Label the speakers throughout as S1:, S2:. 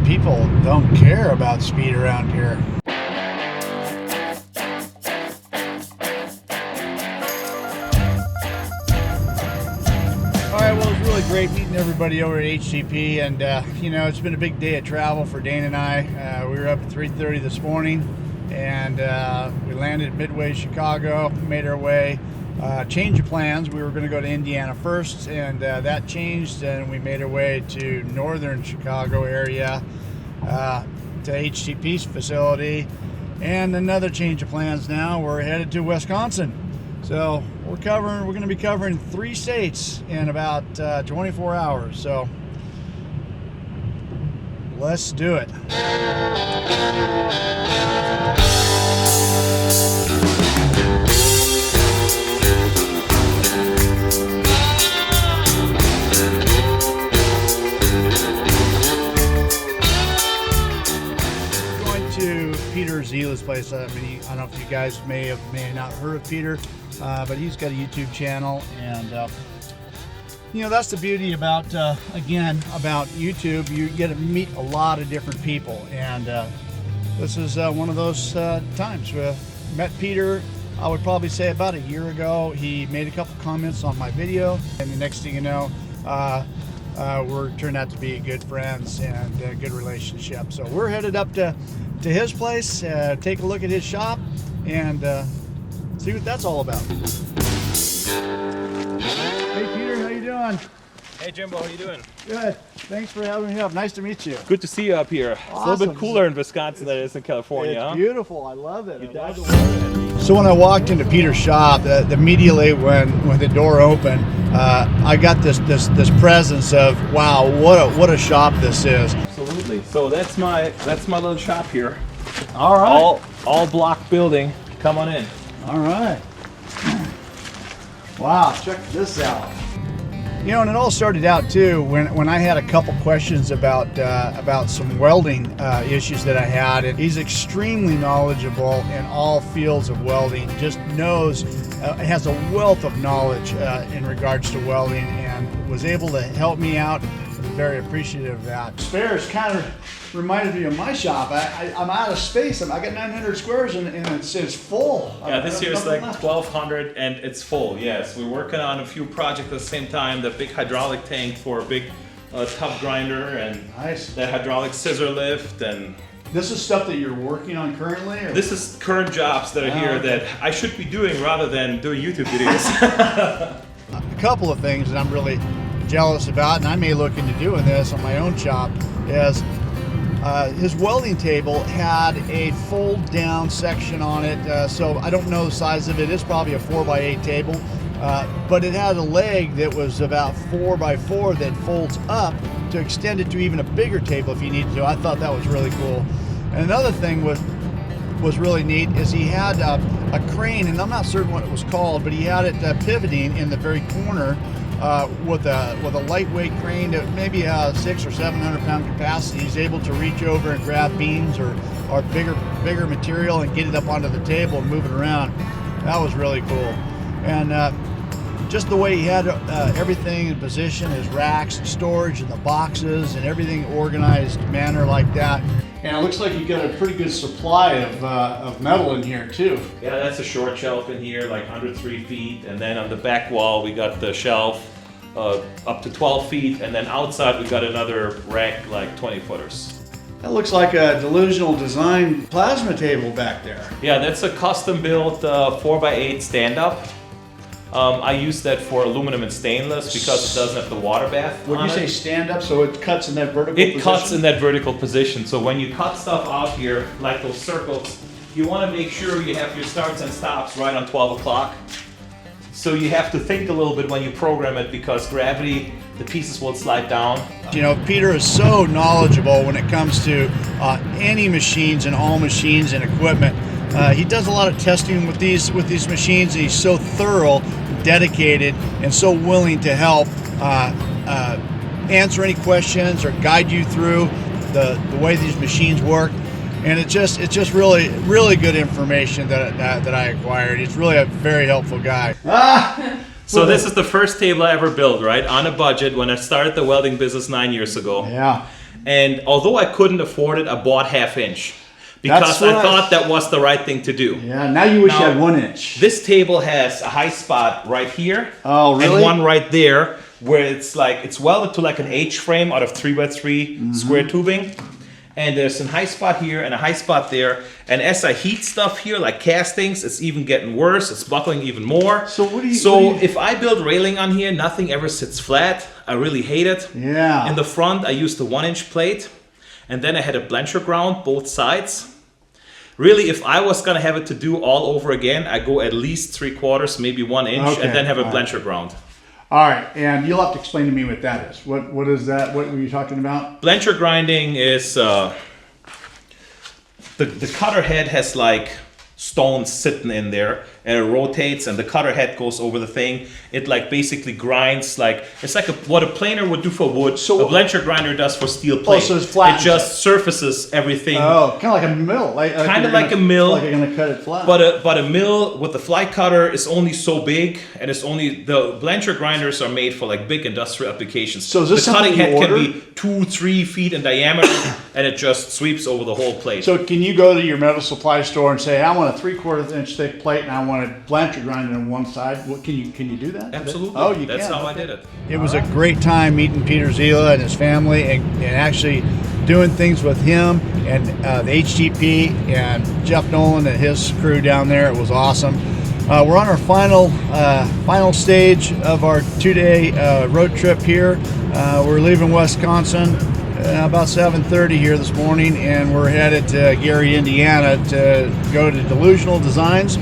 S1: people don't care about speed around here. All right, well, it's really great meeting everybody over at HTP, and you know, it's been a big day of travel for Dane and I. We were up at 3:30 this morning, and we landed at Midway, Chicago, made our way. Change of plans. We were going to go to Indiana first, and that changed, and we made our way to northern Chicago area, to HTP's facility, and another change of plans now. We're headed to Wisconsin. So we're going to be covering 3 states in about 24 hours. So let's do it. Peter Zila's place. I mean, I don't know if you guys may have not heard of Peter, but he's got a YouTube channel, and you know, that's the beauty about again, about YouTube. You get to meet a lot of different people, and this is one of those times. We met Peter, I would probably say about a year ago. He made a couple comments on my video, and the next thing you know, we're turned out to be good friends and a good relationship. So we're headed up to his place, take a look at his shop, and see what that's all about. Hey Peter, how you doing?
S2: Hey Jimbo, how you doing?
S1: Good. Thanks for having me up. Nice to meet you.
S2: Good to see you up here.
S1: Awesome.
S2: It's a little bit cooler in Wisconsin than it is in California.
S1: It's beautiful. I love it.
S2: I love the weather.
S1: So when I walked into Peter's shop, immediately when the door opened, I got this presence of, wow, what a shop this is.
S2: Absolutely. So that's my little shop here.
S1: All right.
S2: All block building. Come on in.
S1: All right. Wow, check this out. You know, and it all started out too when I had a couple questions about some welding issues that I had, and he's extremely knowledgeable in all fields of welding. Just knows, has a wealth of knowledge in regards to welding, and was able to help me out. I'm very appreciative of that. Spares kind of reminded me of my shop. I'm out of space. I got 900 squares and it's full.
S2: Yeah, this year is like 1,200 and it's full. Yes, we're working on a few projects at the same time. The big hydraulic tank for a big tub grinder, and
S1: nice.
S2: The hydraulic scissor lift. And
S1: this is stuff that you're working on currently? Or?
S2: This is current jobs that are here that I should be doing rather than doing YouTube videos.
S1: A couple of things that I'm really jealous about, and I may look into doing this on my own shop, is his welding table had a fold down section on it, so I don't know the size of it. It's probably a 4x8 table, but it had a leg that was about 4x4 that folds up to extend it to even a bigger table if you needed to. I thought that was really cool. And another thing was really neat is he had a crane, and I'm not certain what it was called, but he had it pivoting in the very corner with a lightweight crane that maybe 600 or 700 pound capacity. He's able to reach over and grab beams or bigger material and get it up onto the table and move it around. That was really cool. And just the way he had everything in position, his racks and storage and the boxes and everything organized manner like that. And it looks like you got a pretty good supply of metal in here too.
S2: Yeah, that's a short shelf in here, like under 3 feet. And then on the back wall, we got the shelf up to 12 feet. And then outside, we got another rack, like 20 footers.
S1: That looks like a delusional design plasma table back there.
S2: Yeah, that's a custom built 4x8 stand-up. I use that for aluminum and stainless because it doesn't have the water bath.
S1: Would you say stand up, so it cuts in that vertical position?
S2: It cuts in that vertical position. So when you cut stuff out here, like those circles, you want to make sure you have your starts and stops right on 12 o'clock. So you have to think a little bit when you program it, because gravity, the pieces will slide down.
S1: You know, Peter is so knowledgeable when it comes to any machines and all machines and equipment. He does a lot of testing with these machines, and he's so thorough, dedicated, and so willing to help answer any questions or guide you through the way these machines work. And it's just really good information that I acquired. He's really a very helpful guy.
S2: So this is the first table I ever built, right? On a budget when I started the welding business 9 years ago.
S1: Yeah.
S2: And although I couldn't afford it, I bought 1/2 inch. Because I thought that was the right thing to do.
S1: Yeah, now you wish you had 1 inch.
S2: This table has a high spot right here.
S1: Oh, really?
S2: And one right there where it's like, it's welded to like an H frame out of 3x3 square tubing. And there's a high spot here and a high spot there. And as I heat stuff here, like castings, it's even getting worse. It's buckling even more.
S1: So what do you...
S2: So if I build railing on here, nothing ever sits flat. I really hate it.
S1: Yeah.
S2: In the front, I used a 1-inch plate. And then I had a blencher ground both sides. Really, if I was gonna have it to do all over again, I go at least 3/4, maybe 1 inch, and then have a blencher ground.
S1: All right, and you'll have to explain to me what that is. What is that? What were you talking about?
S2: Blencher grinding is the cutter head has like stones sitting in there, and it rotates, and the cutter head goes over the thing. It like basically grinds like it's like what a planer would do for wood. So a blencher grinder does for steel plate.
S1: Oh, so it's flat.
S2: It just surfaces everything.
S1: Oh, kind of like a mill.
S2: Kind of like a mill.
S1: Like you're gonna cut it flat.
S2: But a mill with the fly cutter is only so big, and it's only the blencher grinders are made for like big industrial applications.
S1: So is this
S2: the cutting
S1: something you
S2: head
S1: order?
S2: can be 2-3 feet in diameter, and it just sweeps over the whole plate.
S1: So can you go to your metal supply store and say, I want a 3/4 inch thick plate and I want a blencher grinder on one side? What, can you do that?
S2: Absolutely.
S1: Oh, you
S2: That's
S1: can.
S2: how I did it.
S1: It was a great time meeting Peter Zila and his family, and actually doing things with him and the HTP and Jeff Nolan and his crew down there. It was awesome. We're on our final stage of our 2-day road trip here. We're leaving Wisconsin about 7:30 here this morning, and we're headed to Gary, Indiana to go to Delusional Designs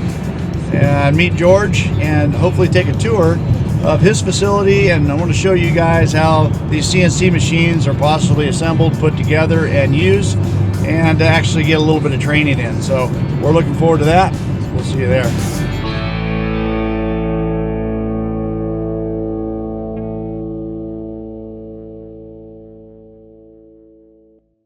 S1: and meet George and hopefully take a tour of his facility. And I want to show you guys how these CNC machines are possibly assembled, put together, and used, and actually get a little bit of training in. So we're looking forward to that. We'll see you there.